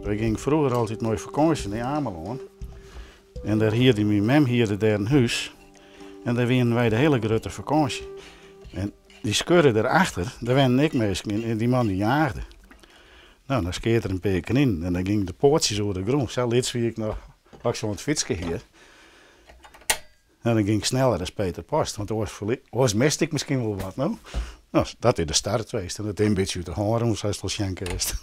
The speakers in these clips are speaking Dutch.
We gingen vroeger altijd nooit vakantie in Ameland. En daar hierde mijn mem hier daar een huis. En daar wien wij de hele grote vakantie. En die skudde daarachter, daar waren ik mensen in en die man die jaagde. Nou, dan skeert er een beetje in en dan ging de poortjes over de grond. Zo liet wie ik nog zo'n fietsje hier. En dan ging ik sneller als Peter Post, want was mist ik misschien wel wat. Nou, dat is de start geweest. En dat is een beetje uit de horen, zoals het al schenken is.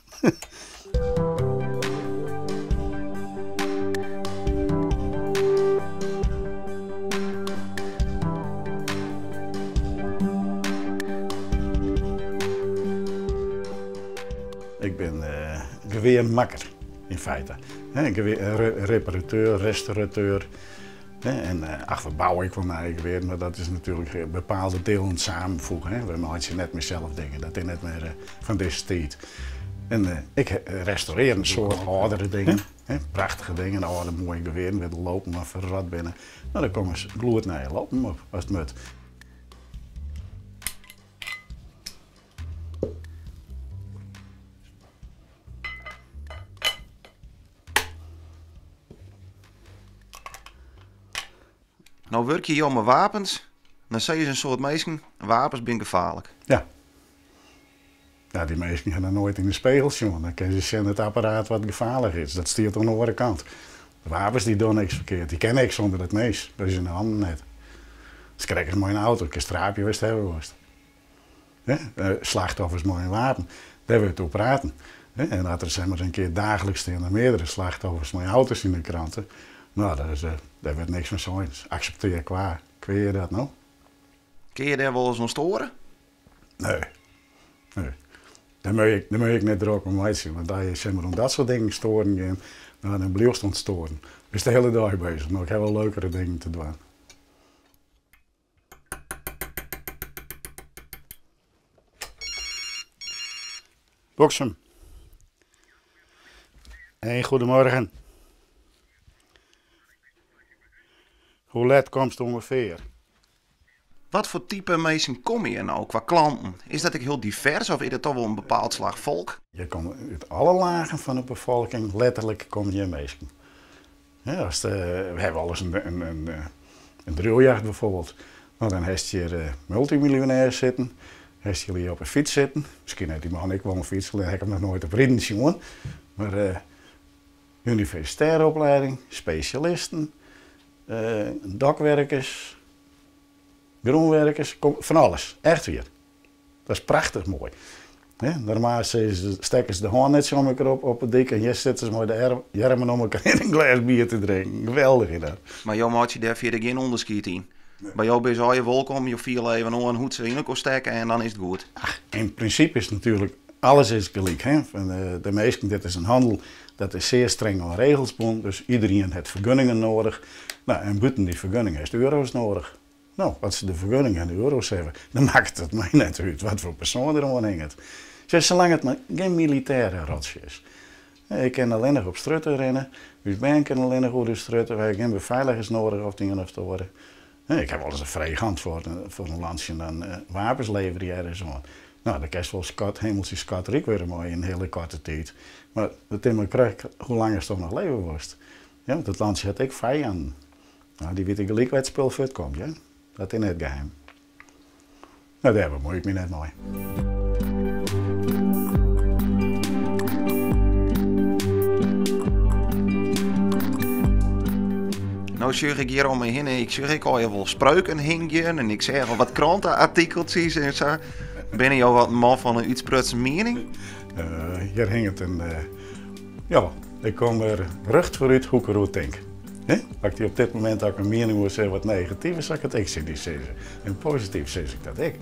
Ik ben geweermakker in feite. Reparateur, restaurateur. En verbouw ik van mijn eigen weer, maar dat is natuurlijk bepaalde delen samenvoegen. We maken net meer zelf dingen, dat is net meer van deze tijd. En ik restaureer een soort oudere dingen, prachtige dingen, oude mooie geweren, met lopen maar verrot binnen. Nou, dan komen ze gloed naar je lopen op als het moet. Nou werk je hier met wapens, dan zeg je een soort mensen, wapens zijn gevaarlijk. Ja. Ja, die mensen gaan dan nooit in de spiegel zien. Dan kun je zien het apparaat wat gevaarlijk is. Dat stiert aan de andere kant. De wapens die doen niks verkeerd. Die kennen niks zonder het mees. Dat is in de handen net. Ze krijgen ze maar een auto, een straapje wist hebben worst. Slachtoffers maar een wapen. Daar wil je toe praten. En dat er zeg maar een keer dagelijks staan meerdere slachtoffers met auto's in de kranten. Nou, daar werd niks van zijn. Dus accepteer qua. Kun je dat nou? Kun je daar wel eens aan storen? Nee. Daar moet ik net druk om uit zien. Want als je zeg maar, om dat soort dingen storen gaat, nou, dan blijf je storen. Dus de hele dag bezig. Maar ik heb wel leukere dingen te doen. Boksem. Hey, goedemorgen. Hoe laat komst ongeveer? Wat voor type mensen kom je nou qua klanten? Is dat ook heel divers of is het toch wel een bepaald slag volk? Je komt uit alle lagen van de bevolking, letterlijk kom je mensen. Ja, we hebben al eens een drilljacht bijvoorbeeld. Nou, dan heb je hier multimiljonairs zitten. Heb je hier op een fiets zitten. Misschien heeft die man ik wel een fiets, dan heb ik hem nog nooit op ridden zien. Maar universitaire opleiding, specialisten, dakwerkers, groenwerkers, van alles. Echt weer. Dat is prachtig mooi. Normaal steken ze de hand net zo op het dik en hier zitten ze met de armen om elkaar in een glas bier te drinken. Geweldig is dat. Maar jou maakt je daar verder geen onderscheid in. Bij jou ben je al je welkom, je viel even een hoed in elkaar steken en dan is het goed. Ach, in principe is natuurlijk alles is gelijk. De meesten, dit is een handel, dat is zeer streng aan regels gebonden, dus iedereen heeft vergunningen nodig. Nou, en buiten die vergunningen is de euro's nodig. Nou, als ze de vergunning en de euro's hebben, dan maakt het mij net uit wat voor persoon er aan hangt. Dus zolang het maar geen militaire rotsje is. Ik kan alleen nog op strutten rennen, dus ben kan alleen nog over de strutten, waar ik geen beveiligers nodig of dingen of te worden. Ik heb wel eens een vrijhand voor een landje dan wapens leveren en zo. Nou, dan kan je wel hemelse schatterik weer mooi in een hele korte tijd. Maar het is maar krijg hoe lang is het nog leven worst. Ja, want het landje had ik vijanden. Nou, die weet ik gelijk waar het spul voortkomt, ja. Dat is net geheim. Nou, daar bemoei ik me net mooi. Nou zeg ik hier om me heen, ik zeg ik al je wel spreuken hingen en ik zeg al wat krantenartikeltjes en zo. Ben je al wat man van een uitsprutse mening? Hier hing het een, ja, ik kom er recht vooruit hoe ik erover denk. Als ik die op dit moment ook een mening moet zeggen wat negatief is, zal ik het ik zeggen. En positief zeg ik dat ik.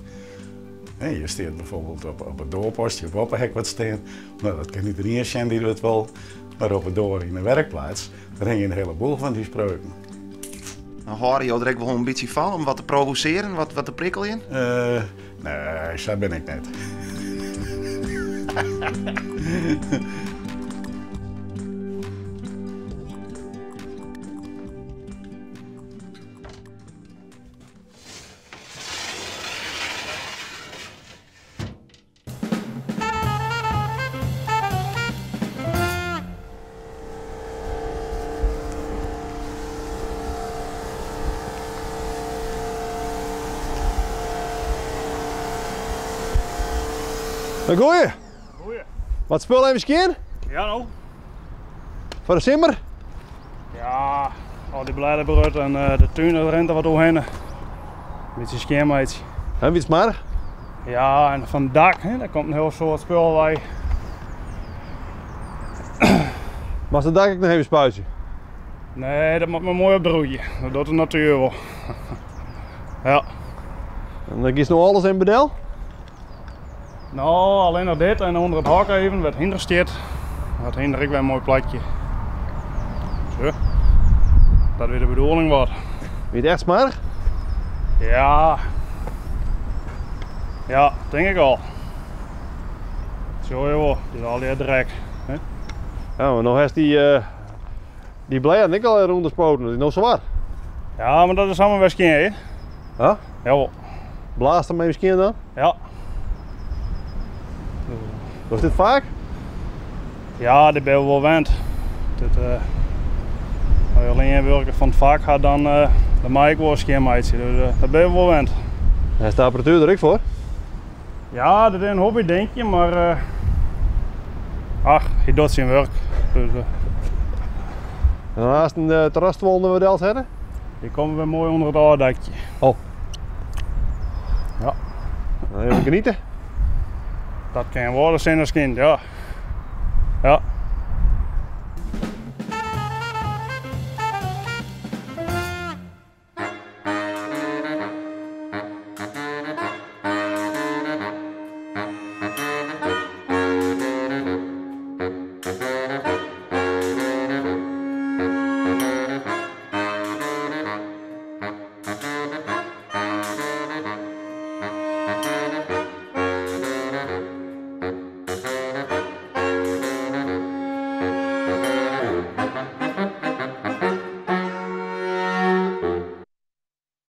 Je staat bijvoorbeeld op een doorpost, je hebt op een hek wat staan. Nou, dat kan iedereen zien die het wel. Maar op een door in een werkplaats, daar hing je een heleboel van die spreuken. Nou, hoor je direct wel een beetje van om wat te provoceren, wat te prikkelen? Nee, zo ben ik net. Een goeie. Goeie. Wat spul even skien? Ja nou. Voor de simmer? Ja, al die blijdenbrood en de tuin, er rent er wat doorheen. Een beetje schermheidje. En wie is het maar? Ja, en van het dak, hè, daar komt een heel soort spul bij. Mag het dak ook nog even spuitje? Nee, dat moet maar mooi op de roeien. Dat doet de natuur wel. Ja. En dan kies nog alles in bedel? Nou, alleen nog dit en onder het hak even, wat hinder staat. Dat hinder ik weer een mooi platje. Zo. Dat weer de bedoeling wordt. Wie het echt smarig? Ja. Ja, denk ik al. Zo joh, dit is al die drek. Hè? Ja, maar nog eens die blijden ik al rond de spoten, dat is nog zwaar. Ja, maar dat is allemaal weer skien, hè? Huh? Jawel. Blaast hem misschien dan? Ja. Was dit vaak? Ja, dit ben je wel wend. Als je alleen werken van het vak gaat, dan maak ik wel een schermheidje. Dus dat ben je wel wend. Hij is de apparatuur er ook voor. Ja, dat is een hobby denk je, maar ach, je doet zijn werk. Dus En daarnaast een terraswol we wel hebben. die komen weer mooi onder het oordakje. Oh. Ja. Dan even genieten. Dat kan worden zijn als kind, ja. Ja.